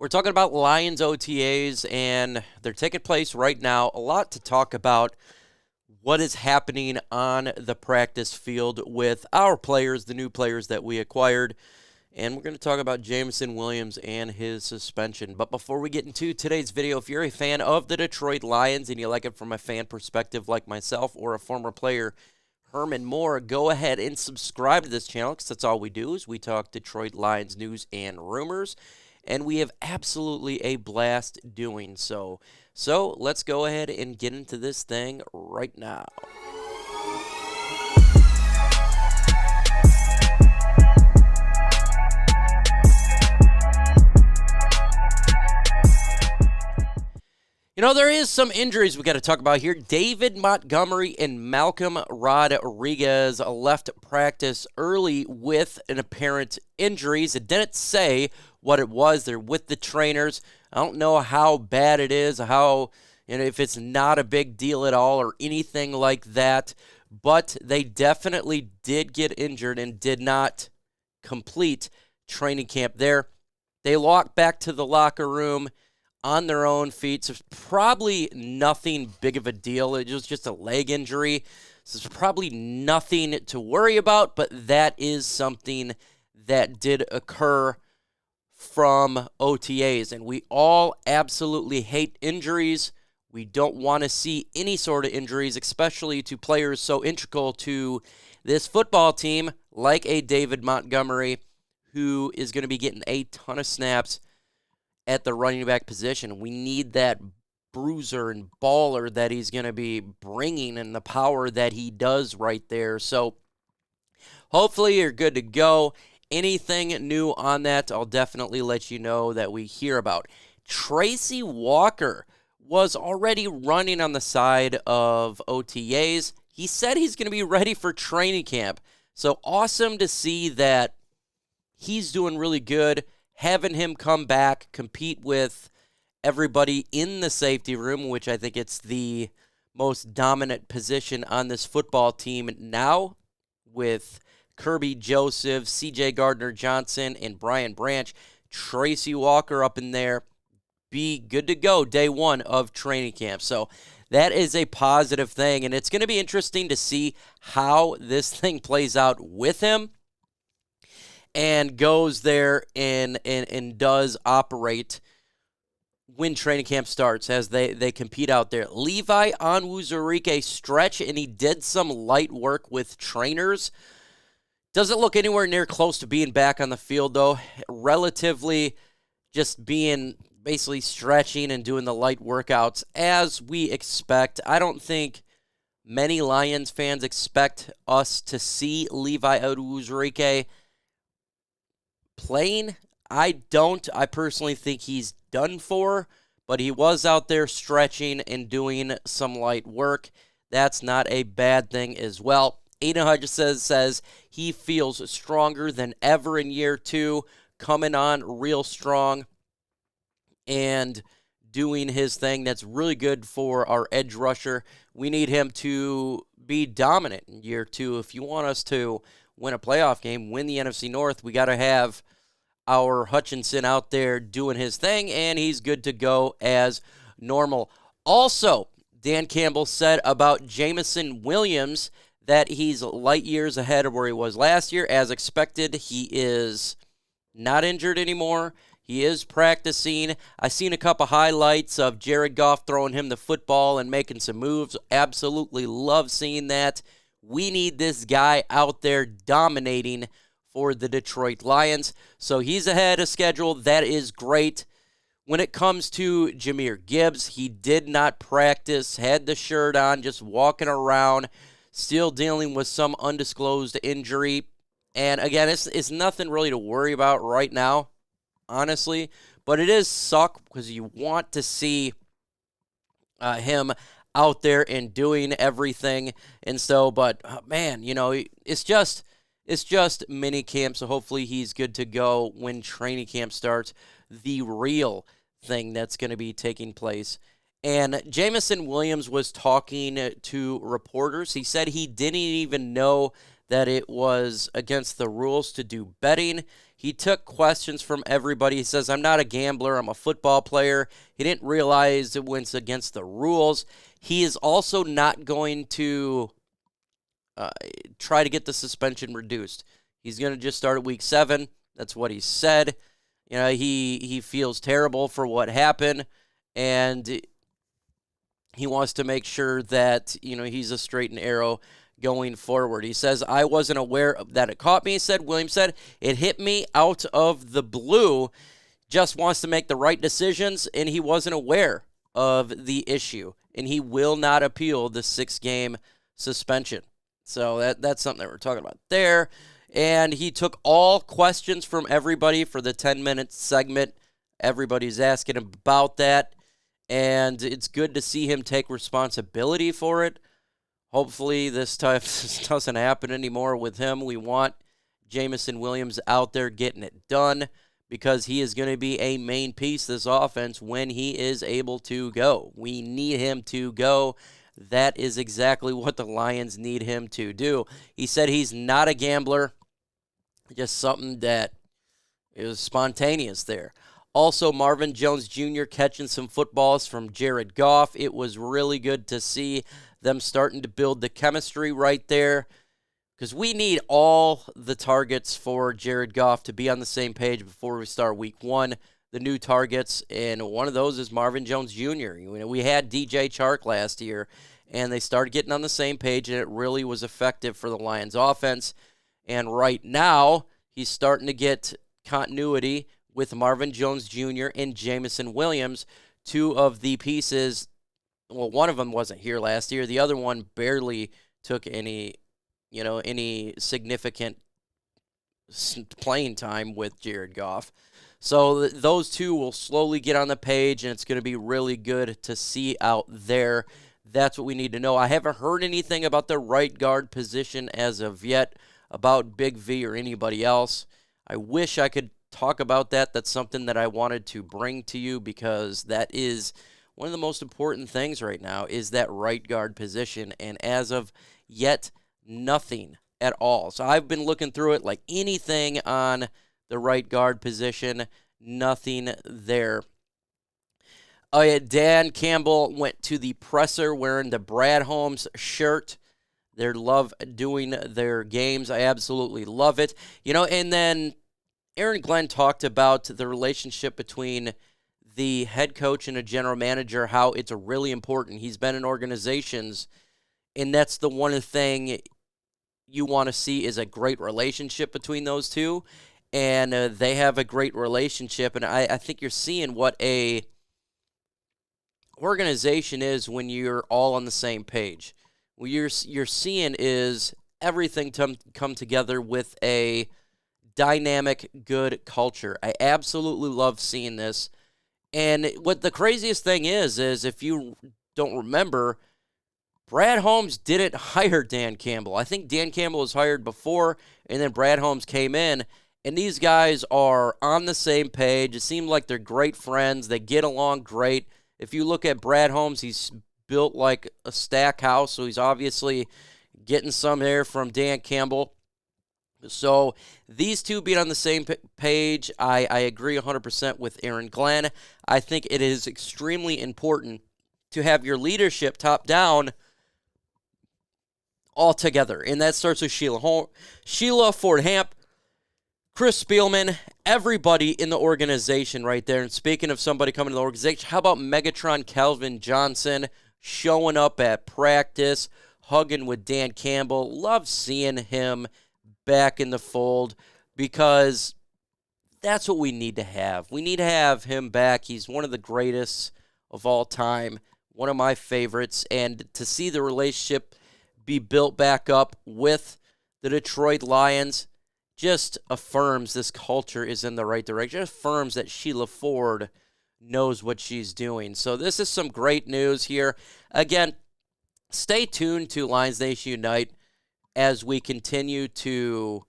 We're talking about Lions OTAs, and they're taking place right now. A lot to talk about what is happening on the practice field with our players, the new players that we acquired. And we're going to talk about Jameson Williams and his suspension. But before we get into today's video, if you're a fan of the Detroit Lions and you like it from a fan perspective like myself or a former player, Herman Moore, go ahead and subscribe to this channel, because that's all we do is we talk Detroit Lions news and rumors. And we have absolutely a blast doing so. So let's go ahead and get into this thing right now. You know, there is some injuries we got to talk about here. David Montgomery and Malcolm Rodriguez left practice early with an apparent injuries. It didn't say what it was. They're with the trainers. I don't know how bad it is, if it's not a big deal at all or anything like that. But they definitely did get injured and did not complete training camp there. They walked back to the locker room on their own feet. So it's probably nothing big of a deal. It was just a leg injury. So it's probably nothing to worry about, but that is something that did occur from OTAs. And we all absolutely hate injuries. We don't want to see any sort of injuries, especially to players so integral to this football team, like a David Montgomery, who is going to be getting a ton of snaps at the running back position. We need that bruiser and baller that he's going to be bringing and the power that he does right there. So hopefully you're good to go. Anything new on that, I'll definitely let you know that we hear about. Tracy Walker was already running on the side of OTAs. He said he's going to be ready for training camp. So awesome to see that he's doing really good. Having him come back, compete with everybody in the safety room, which I think it's the most dominant position on this football team now, with Kirby Joseph, C.J. Gardner-Johnson, and Brian Branch. Tracy Walker up in there, be good to go day one of training camp. So that is a positive thing, and it's going to be interesting to see how this thing plays out with him and goes there and does operate when training camp starts as they compete out there. Levi Onwuzurike stretch, and he did some light work with trainers. Doesn't look anywhere near close to being back on the field, though. Relatively just being basically stretching and doing the light workouts as we expect. I don't think many Lions fans expect us to see Levi Onwuzurike playing. I personally think he's done for, but he was out there stretching and doing some light work. That's not a bad thing as well. Aiden Hutchinson says he feels stronger than ever in year two, coming on real strong and doing his thing. That's really good for our edge rusher. We need him to be dominant in year two. If you want us to win a playoff game, win the NFC North, we got to have our Hutchinson out there doing his thing, and he's good to go as normal. Also, Dan Campbell said about Jameson Williams that he's light years ahead of where he was last year. As expected, he is not injured anymore. He is practicing. I seen a couple highlights of Jared Goff throwing him the football and making some moves. Absolutely love seeing that. We need this guy out there dominating for the Detroit Lions. So he's ahead of schedule. That is great. When it comes to Jahmyr Gibbs, he did not practice, had the shirt on, just walking around, still dealing with some undisclosed injury. And again, it's nothing really to worry about right now, honestly. But it is suck because you want to see him out there and doing everything. And so, but man, it's just mini camp, so hopefully he's good to go when training camp starts, the real thing that's going to be taking place. And Jameson Williams was talking to reporters. He said he didn't even know that it was against the rules to do betting. He took questions from everybody. He says, I'm not a gambler. I'm a football player. He didn't realize it went against the rules. He is also not going to try to get the suspension reduced. He's going to just start at week 7. That's what he said. You know, he feels terrible for what happened, and he wants to make sure that, you know, he's a straight and arrow going forward. He says, I wasn't aware that it caught me, Williams said. It hit me out of the blue. Just wants to make the right decisions, and he wasn't aware of the issue, and he will not appeal the 6-game suspension. So that's something that we're talking about there. And he took all questions from everybody for the 10-minute segment. Everybody's asking about that. And it's good to see him take responsibility for it. Hopefully this doesn't happen anymore with him. We want Jameson Williams out there getting it done because he is going to be a main piece of this offense when he is able to go. We need him to go. That is exactly what the Lions need him to do. He said he's not a gambler, just something that is spontaneous there. Also, Marvin Jones Jr. catching some footballs from Jared Goff. It was really good to see them starting to build the chemistry right there because we need all the targets for Jared Goff to be on the same page before we start week 1. The new targets, and one of those is Marvin Jones Jr. We had DJ Chark last year, and they started getting on the same page, and it really was effective for the Lions offense. And right now, he's starting to get continuity with Marvin Jones Jr. and Jameson Williams, 2 of the pieces. Well, one of them wasn't here last year. The other one barely took any significant playing time with Jared Goff. So those 2 will slowly get on the page, and it's going to be really good to see out there. That's what we need to know. I haven't heard anything about the right guard position as of yet, about Big V or anybody else. I wish I could talk about that. That's something that I wanted to bring to you because that is one of the most important things right now is that right guard position. And as of yet, nothing at all. So I've been looking through it like anything on the right guard position, nothing there. Oh yeah, Dan Campbell went to the presser wearing the Brad Holmes shirt. They love doing their games. I absolutely love it. And then Aaron Glenn talked about the relationship between the head coach and a general manager, how it's really important. He's been in organizations, and that's the one thing you want to see is a great relationship between those two. And they have a great relationship, and I think you're seeing what a organization is when you're all on the same page. What you're seeing is everything come together with a dynamic, good culture. I absolutely love seeing this. And what the craziest thing is if you don't remember, Brad Holmes didn't hire Dan Campbell. I think Dan Campbell was hired before, and then Brad Holmes came in. And these guys are on the same page. It seems like they're great friends. They get along great. If you look at Brad Holmes, he's built like a stack house, so he's obviously getting some there from Dan Campbell. So these two being on the same page, I agree 100% with Aaron Glenn. I think it is extremely important to have your leadership top down all together. And that starts with Sheila Ford-Hamp, Chris Spielman, everybody in the organization right there. And speaking of somebody coming to the organization, how about Megatron Calvin Johnson showing up at practice, hugging with Dan Campbell? Love seeing him back in the fold because that's what we need to have. We need to have him back. He's one of the greatest of all time, one of my favorites. And to see the relationship be built back up with the Detroit Lions just affirms this culture is in the right direction. It affirms that Sheila Ford knows what she's doing. So this is some great news here. Again, stay tuned to Lions Nation Unite as we continue to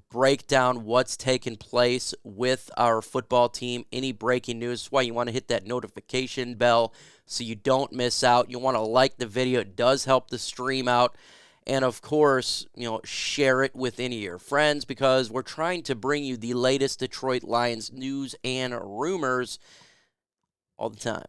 break down what's taking place with our football team. Any breaking news. That's why you want to hit that notification bell so you don't miss out. You want to like the video. It does help the stream out. And of course, share it with any of your friends because we're trying to bring you the latest Detroit Lions news and rumors all the time.